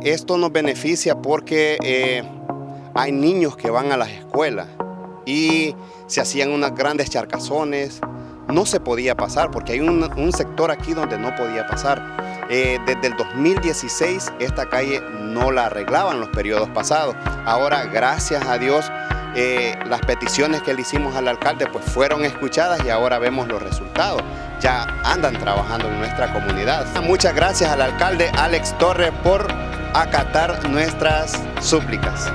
Esto nos beneficia porque hay niños que van a las escuelas y se hacían unas grandes charcazones. No se podía pasar porque hay un sector aquí donde no podía pasar. Desde el 2016 esta calle no la arreglaban los periodos pasados. Ahora, gracias a Dios, las peticiones que le hicimos al alcalde pues fueron escuchadas y ahora vemos los resultados. Ya andan trabajando en nuestra comunidad. Muchas gracias al alcalde Alex Torres por acatar nuestras súplicas.